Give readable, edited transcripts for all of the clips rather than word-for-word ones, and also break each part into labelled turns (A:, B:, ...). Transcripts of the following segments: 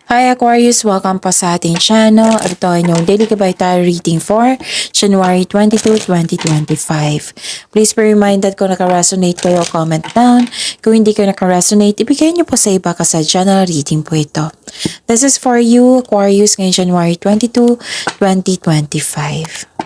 A: Hi Aquarius! Welcome po sa ating channel. Ito ay inyong daily kabaitan reading for January 22, 2025. Please be reminded kung naka-resonate kayo, comment down. Kung hindi kayo naka-resonate, ibigay niyo po sa iba kasi general reading po ito. This is for you, Aquarius, ngayong January 22, 2025.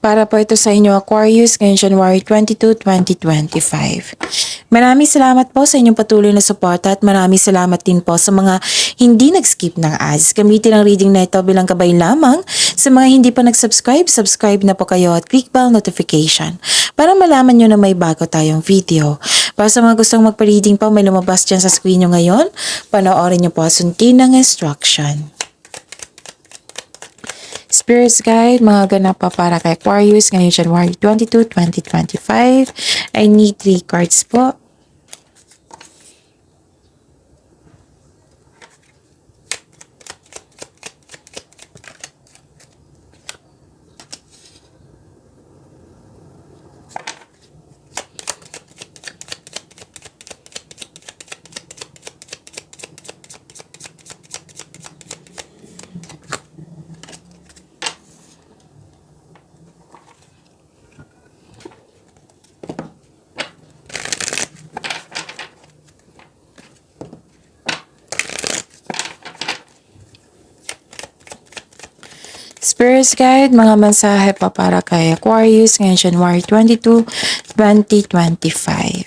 A: Para po ito sa inyo Aquarius ngayong January 22, 2025. Maraming salamat po sa inyong patuloy na suporta at maraming salamat din po sa mga hindi nag-skip ng ads. Gamitin ang reading na ito bilang gabay lamang. Sa mga hindi pa nag-subscribe, subscribe na po kayo at click bell notification para malaman nyo na may bago tayong video. Para sa mga gustong magpa-reading po, may lumabas dyan sa screen nyo ngayon. Panoorin nyo po at sundin ng instruction. Spirits Guide, mga ganap pa para kay Aquarius ngayong January 22, 2025. I need 3 cards po. Spirits Guide, mga mensahe pa para kay Aquarius ngayong January 22, 2025.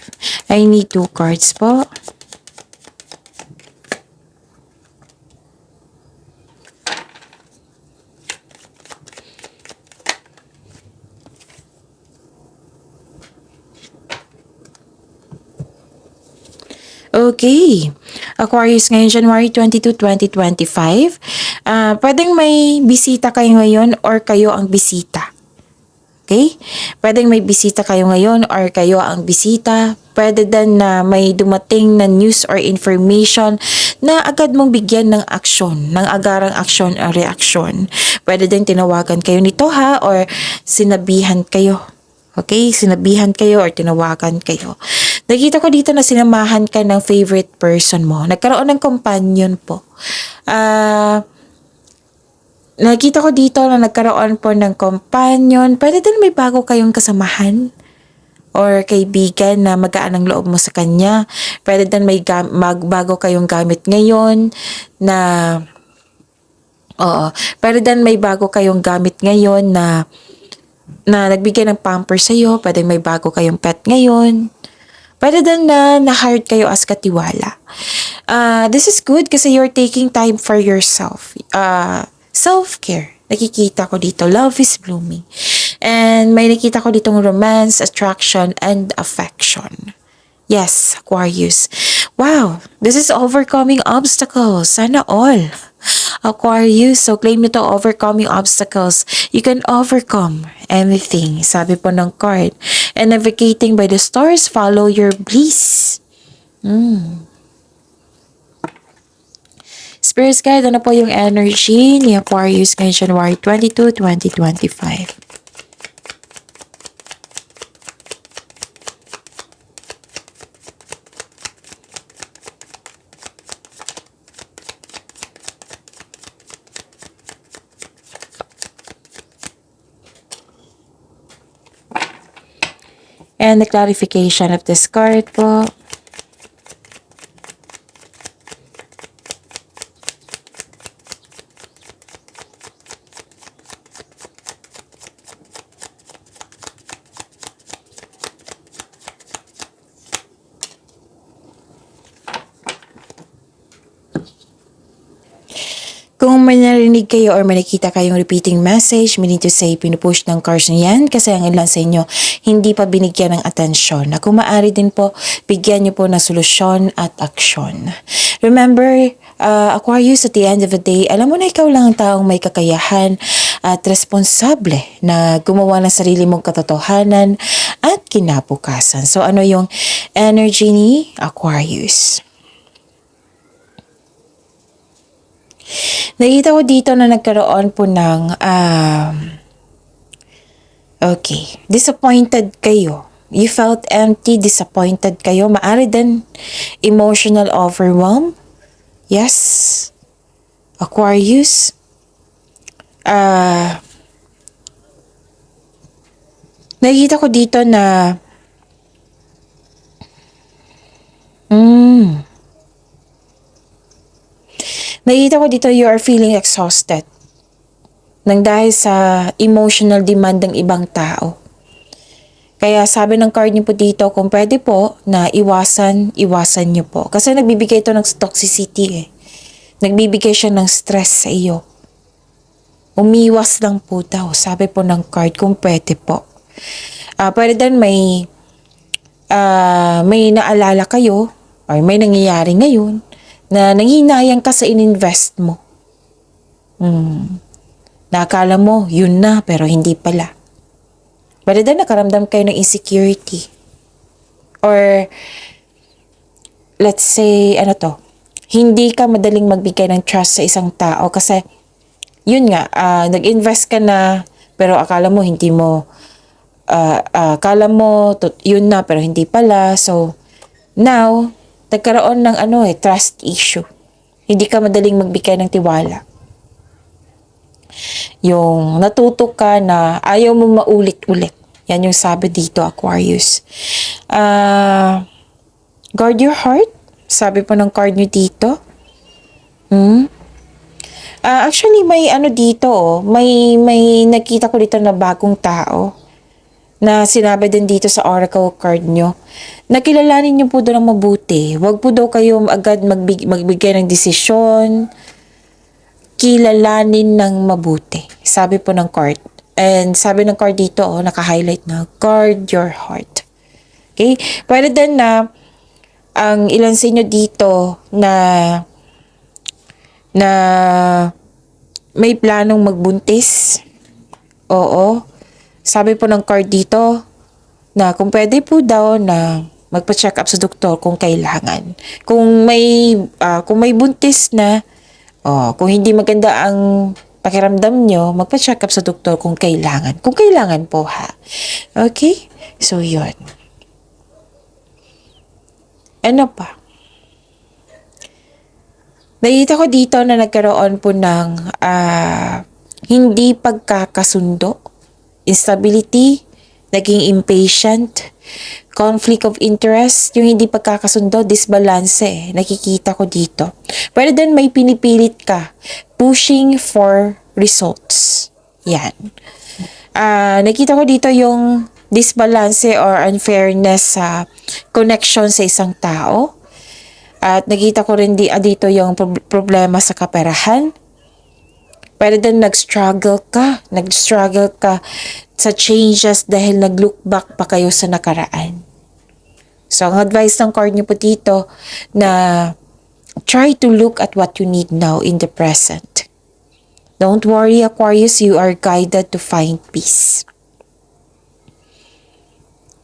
A: I need 2 cards po. Okay. Aquarius ngayon January 22, 2025. Pwedeng may bisita kayo ngayon or kayo ang bisita. Okay? Pwedeng may bisita kayo ngayon or kayo ang bisita. Pwede din na may dumating na news or information na agad mong bigyan ng aksyon, ng agarang aksyon o reaksyon. Pwede din tinawagan kayo nito ha or sinabihan kayo. Okay? Sinabihan kayo or tinawagan kayo. Nakita ko dito na sinamahan ka ng favorite person mo. Nagkaroon ng companion po. Nakita ko dito na nagkaroon po ng companion. Pwede din may bago kayong kasamahan or kaibigan na magaan ang loob mo sa kanya. Pwede din may bago kayong gamit ngayon na pwede din may bago kayong gamit ngayon na nagbigay ng pamper sa iyo. Pwede may bago kayong pet ngayon. Pwede din na na-hired kayo as katiwala. This is good kasi you're taking time for yourself. Self-care. Nakikita ko dito, love is blooming. And may nakita ko ditong romance, attraction, and affection. Yes, Aquarius. Wow, this is overcoming obstacles. Sana all. Aquarius, so claim nito overcoming obstacles. You can overcome anything. Sabi po ng card. And navigating by the stars, follow your bliss. Spirits Guide, ano po yung energy ni Aquarius ngayong January 22, 2025? And the clarification of this card po. Kung may narinig kayo or may nakita kayong repeating message, meaning to say, pinupush ng cards niyo yan kasi ang ilan sa inyo hindi pa binigyan ng atensyon. Na kung maaari din po, bigyan niyo po ng solusyon at aksyon. Remember, Aquarius, at the end of the day, alam mo na ikaw lang ang taong may kakayahan at responsable na gumawa ng sarili mong katotohanan at kinabukasan. So ano yung energy ni Aquarius? Nakita ko dito na nagkaroon po ng, disappointed kayo. You felt empty, disappointed kayo. Maaari din emotional overwhelm. Yes. Aquarius. Nakita ko dito na, nakita ko dito you are feeling exhausted nang dahil sa emotional demand ng ibang tao. Kaya sabi ng card niyo po dito, kung pwede po na iwasan niyo po. Kasi nagbibigay ito ng toxicity eh. Nagbibigay siya ng stress sa iyo. Umiwas lang po daw, sabi po ng card, kung pwede po. Pwede din may naalala kayo or may nangyayari ngayon na nanghinayang ka sa ininvest mo. Nakakala mo, yun na, pero hindi pala. Pwede din nakaramdam kayo ng insecurity. Or, let's say, hindi ka madaling magbigay ng trust sa isang tao kasi, yun nga, nag-invest ka na, pero akala mo, yun na, pero hindi pala. So, now, nagkaroon ng trust issue. Hindi ka madaling magbigay ng tiwala. Yung natuto ka na ayaw mo maulit-ulit. Yan yung sabi dito, Aquarius. Guard your heart. Sabi po ng card nyo dito. Actually, may dito, may nakita ko dito na bagong tao na sinabi din dito sa oracle card nyo. Nakilalanin nyo po doon ng mabuti. Huwag po daw kayo agad magbigay ng desisyon. Kilalanin ng mabuti. Sabi po ng card. And sabi ng card dito, naka-highlight na, guard your heart. Okay? Pwede din na ang ilan sa inyo dito na may planong magbuntis. Oo. Sabi po ng card dito na kung pwede po daw na magpa-check up sa doktor kung kailangan. Kung may buntis na, kung hindi maganda ang pakiramdam nyo, magpa-check up sa doktor kung kailangan. Kung kailangan po ha. Okay? So, yun. Ano pa? Nakita ko dito na nagkaroon po ng hindi pagkakasundo, instability, naging impatient, conflict of interest, yung hindi pagkakasundo, disbalance, nakikita ko dito. Pwede din may pinipilit ka, pushing for results. Yan. Nakita ko dito yung disbalance or unfairness sa connection sa isang tao. At nakita ko rin dito yung problema sa kaperahan. Pwede din nag-struggle ka sa changes dahil nag-look back pa kayo sa nakaraan. So, ang advice ng card niyo po dito na try to look at what you need now in the present. Don't worry, Aquarius, you are guided to find peace.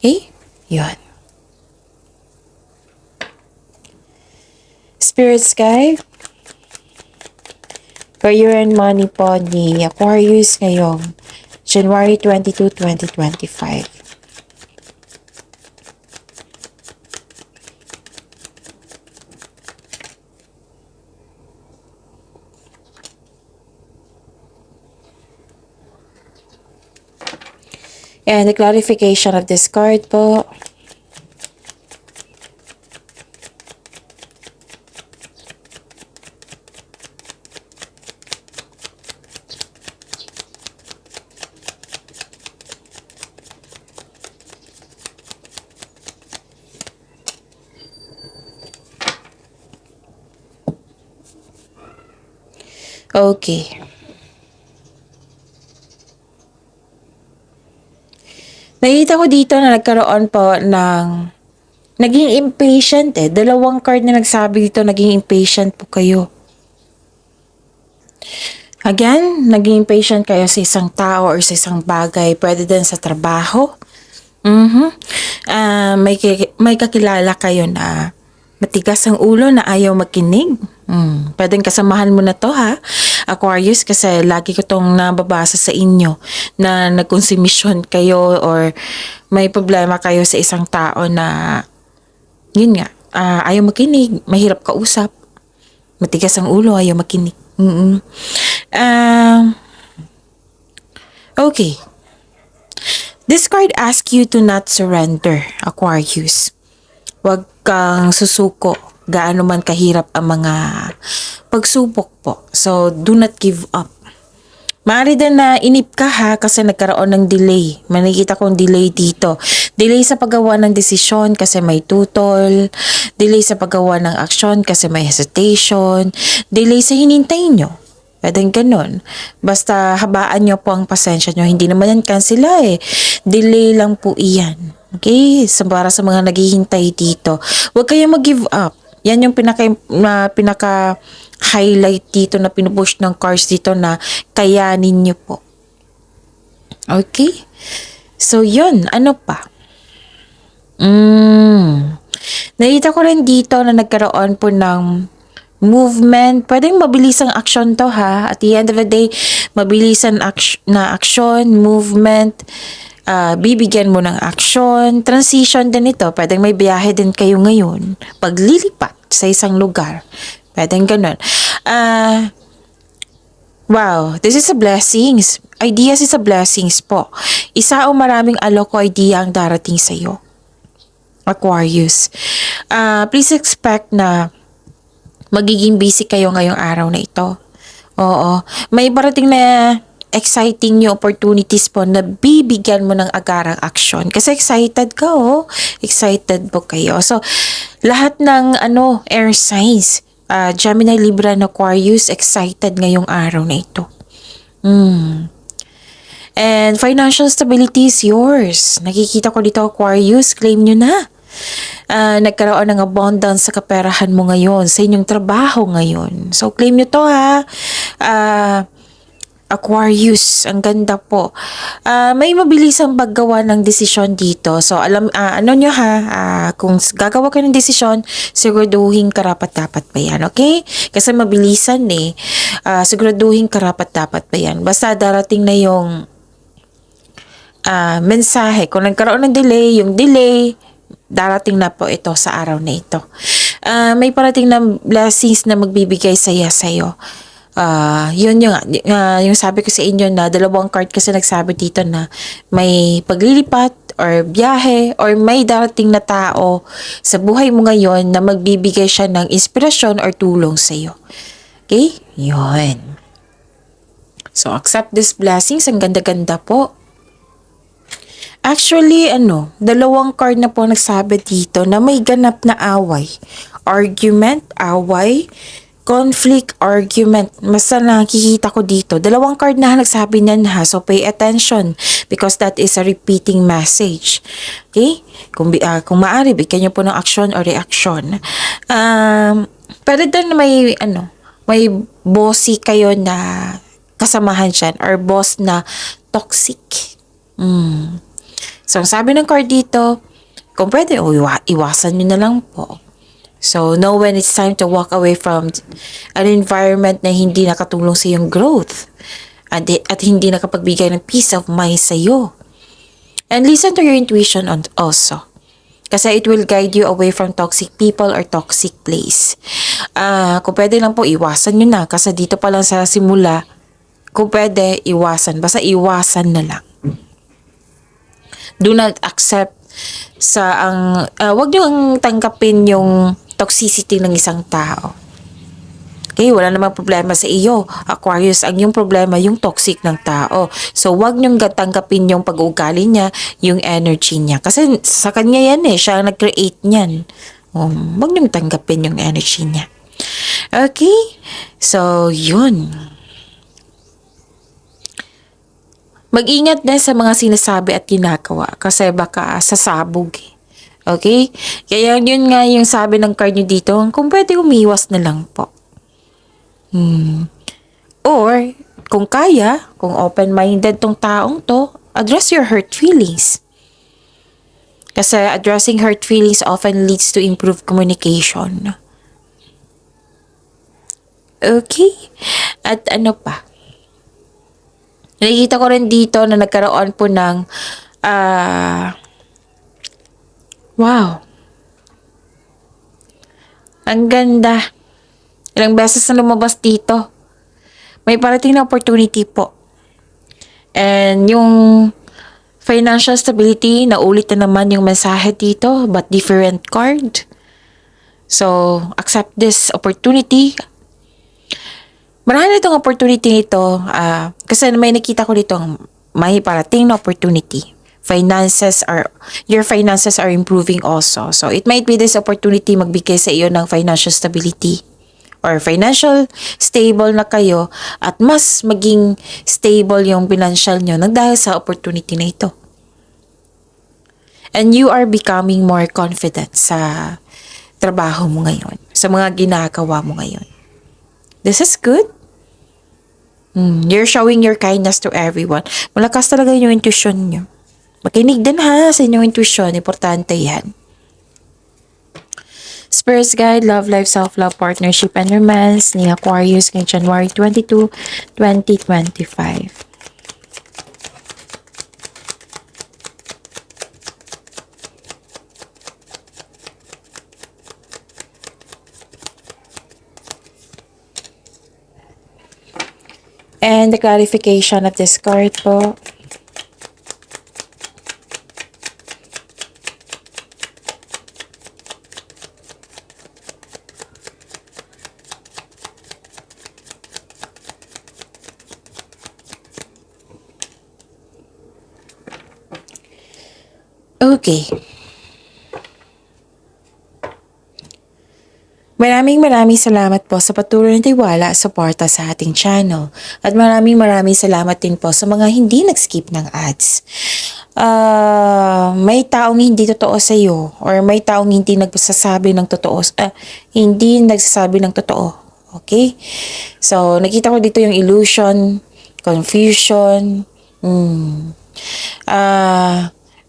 A: Okay? Yun. Spirit Sky, career and money po ni Aquarius ngayong January 22, 2025. And the clarification of this card po. Okay. Nakita ko dito na nagkaroon po ng naging impatient eh. Dalawang card na nagsabi dito, naging impatient po kayo. Again, naging impatient kayo sa isang tao or sa isang bagay. Pwede din sa trabaho. May kakilala kayo na matigas ang ulo na ayaw makinig. Pwedeng kasamahan mo na to ha, Aquarius, kasi lagi ko tong nababasa sa inyo na nagkonsumisyon kayo or may problema kayo sa isang tao na yun nga, ayaw makinig, mahirap kausap, matigas ang ulo, ayaw makinig. Okay. This card asks you to not surrender, Aquarius. Huwag kang susuko, gaano man kahirap ang mga pagsubok po. So, do not give up. Maaari din na inip ka ha kasi nagkaroon ng delay. May nakikita kong delay dito. Delay sa paggawa ng desisyon kasi may tutol. Delay sa paggawa ng aksyon kasi may hesitation. Delay sa hinintay nyo. Pwedeng ganun. Basta habaan nyo po ang pasensya nyo. Hindi naman yan cancela eh. Delay lang po iyan. Okay? So, para sa mga naghihintay dito, huwag kayong mag-give up. Yan yung pinaka-highlight dito na pinupush ng cards dito na kayanin nyo po. Okay? So, yun. Ano pa? Nakita ko rin dito na nagkaroon po ng movement. Pwedeng mabilisang action to ha. At the end of the day, mabilisan na action, movement, bibigyan mo ng action, transition din ito. Pwedeng may biyahe din kayo ngayon. Paglilipat sa isang lugar. Pwedeng ganun. Wow, this is a blessings. Ideas is a blessings po. Isa o maraming alok o idea ang darating sa iyo, Aquarius. Please expect na magiging busy kayo ngayong araw na ito. Oo. May parating na exciting new opportunities po na bibigyan mo ng agarang aksyon. Kasi excited ka oh. Excited po kayo. So, lahat ng air signs, Gemini, Libra, and Aquarius, excited ngayong araw na ito. And financial stability is yours. Nakikita ko dito, Aquarius, claim nyo na. Nagkaroon ng abundance sa kaperahan mo ngayon, sa inyong trabaho ngayon. So, claim nyo to ha. Aquarius, ang ganda po. May mabilisang paggawa ng desisyon dito. So, nyo ha, kung gagawa ka ng desisyon, siguraduhin karapat-dapat pa yan, okay? Kasi mabilisan eh. Siguraduhin karapat-dapat pa yan. Basta darating na yung mensahe. Kung nagkaroon ng delay, yung delay, darating na po ito sa araw na ito. May parating na blessings na magbibigay saya sa'yo. Yun yung sabi ko sa inyo na dalawang card kasi nagsabi dito na may paglilipat or biyahe or may darating na tao sa buhay mo ngayon na magbibigay siya ng inspirasyon or tulong sa iyo. Okay? Yun. So, accept these blessings. Ang ganda-ganda po. Actually, dalawang card na po nagsabi dito na may ganap na away. Argument, away, conflict, argument. Basta nakikita ko dito. Dalawang card na nagsabi niyan ha. So, pay attention because that is a repeating message. Okay? Kung maaari, bigyan niyo po ng action or reaction. Pero doon may bossy kayo na kasamahan dyan or boss na toxic. So, ang sabi ng card dito, kung pwede, iwasan nyo na lang po. So, know when it's time to walk away from an environment na hindi nakatulong sa iyong growth at hindi nakapagbigay ng peace of mind sa iyo. And listen to your intuition also. Kasi it will guide you away from toxic people or toxic place. Kung pwede lang po, iwasan nyo na. Kasi dito pa lang sa simula, kung pwede, iwasan. Basta iwasan na lang. Do not accept wag nyo ang tanggapin yung toxicity ng isang tao. Okay, wala namang problema sa iyo, Aquarius. Ang yung problema, yung toxic ng tao. So, wag nyo tanggapin yung pag-uugali niya, yung energy niya. Kasi sa kanya yan siya ang nag-create niyan. Wag nyo tanggapin yung energy niya. Okay, so yun. Mag-ingat din sa mga sinasabi at ginagawa kasi baka sasabog eh. Okay? Kaya yun nga yung sabi ng card nyo dito, kung pwede umiwas na lang po. Or, kung kaya, kung open-minded tong taong to, address your hurt feelings. Kasi addressing hurt feelings often leads to improved communication. Okay? At ano pa? Nakikita ko rin dito na nagkaroon po ng wow. Ang ganda. Ilang beses na lumabas dito. May parating na opportunity po. And yung financial stability, naulit na naman yung mensahe dito, but different card. So, accept this opportunity. Marami itong opportunity nito kasi may nakita ko dito may parating na opportunity. Your finances are improving also. So, it might be this opportunity magbigay sa iyo ng financial stability or financial stable na kayo at mas maging stable yung financial nyo nang dahil sa opportunity na ito. And you are becoming more confident sa trabaho mo ngayon, sa mga ginagawa mo ngayon. This is good. You're showing your kindness to everyone. Malakas talaga yung intuition nyo. Makinig din ha sa inyong intuition. Importante yan. Spirits Guide, Love Life, Self-Love, Partnership, and Romance ni Aquarius ngayong January 22, 2025. And the clarification of this card po. Okay. Maraming salamat po sa patuloy na tiwala at suporta sa ating channel. At maraming salamat din po sa mga hindi nag-skip ng ads. May taong hindi totoo sa iyo or may taong hindi nagsasabi ng totoo, hindi nagsasabi ng totoo. Okay? So, nakita ko dito yung illusion, confusion,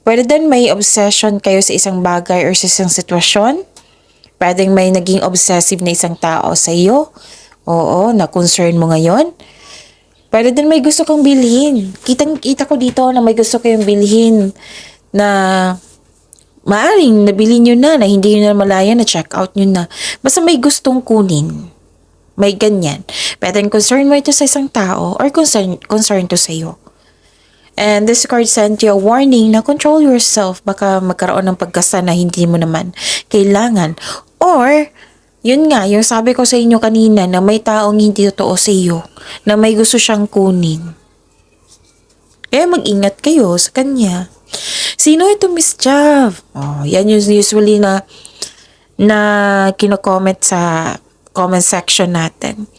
A: pwede din may obsession kayo sa isang bagay or sa isang sitwasyon. Pwedeng may naging obsessive na isang tao sa iyo. Oo, na-concern mo ngayon. Pwede din may gusto kang bilhin. Kita ko dito na may gusto kayong bilhin na maaring nabili nyo na hindi nyo na malaya na check out nyo na. Basta may gustong kunin. May ganyan. Pwedeng concern mo ito sa isang tao or concern to sa iyo. And this card sent you a warning na control yourself. Baka magkaroon ng pagkasa na hindi mo naman kailangan. Or, yun nga, yung sabi ko sa inyo kanina na may taong hindi totoo sa iyo, na may gusto siyang kunin. Kaya mag-ingat kayo sa kanya. Sino ito, Miss Jav? Yan yung usually na kino-comment sa comment section natin.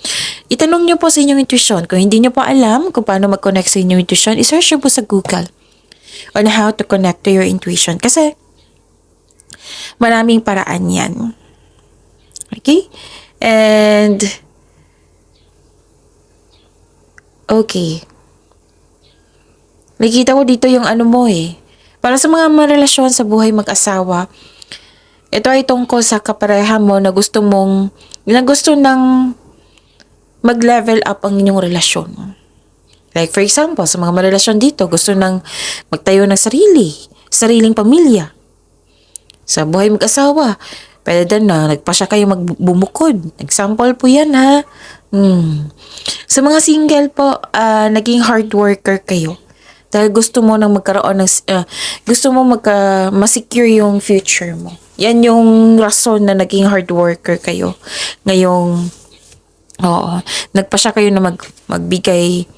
A: Itanong nyo po sa inyong intuition. Kung hindi nyo pa alam kung paano mag-connect sa inyong intuition, isearch nyo po sa Google on how to connect to your intuition. Kasi maraming paraan yan. Okay? And okay. Nakita ko dito yung ano mo eh. Para sa mga relasyon sa buhay mag-asawa, ito ay tungkol sa kapareha mo na gusto nang mag-level up ang inyong relasyon. Like for example, sa mga relasyon dito, gusto nang magtayo ng sariling pamilya. Sa buhay mag-asawa, pwede din na nagpasya kayo magbumukod. Example po yan ha. Sa mga single po, naging hard worker kayo. Dahil gusto mo nang magkaroon ng, ma-secure yung future mo. Yan yung rason na naging hard worker kayo. Ngayong, nagpasya kayo na magbigay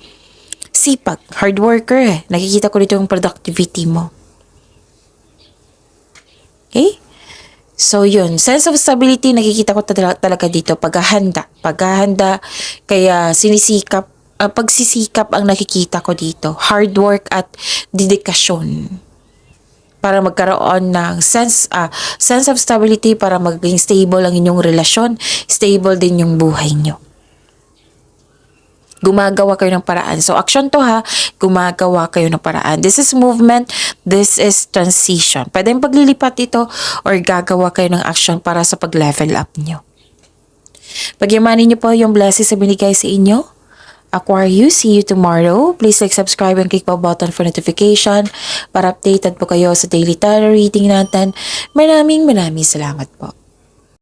A: sipag. Hard worker eh. Nakikita ko dito yung productivity mo. Okay? So, yun. Sense of stability, nakikita ko talaga dito. Paghahanda. Kaya, sinisikap pagsisikap ang nakikita ko dito. Hard work at dedikasyon para magkaroon ng sense of stability, para maging stable ang inyong relasyon, stable din yung buhay nyo. Gumagawa kayo ng paraan. So, action to ha. Gumagawa kayo ng paraan. This is movement. This is transition. Pwede yung paglilipat ito or gagawa kayo ng action para sa pag-level up nyo. Pagyamanin nyo po yung blessings na binigay sa inyo. Aquarius, see you tomorrow. Please like, subscribe, and click the button for notification para updated po kayo sa daily tarot reading natin. Maraming salamat po.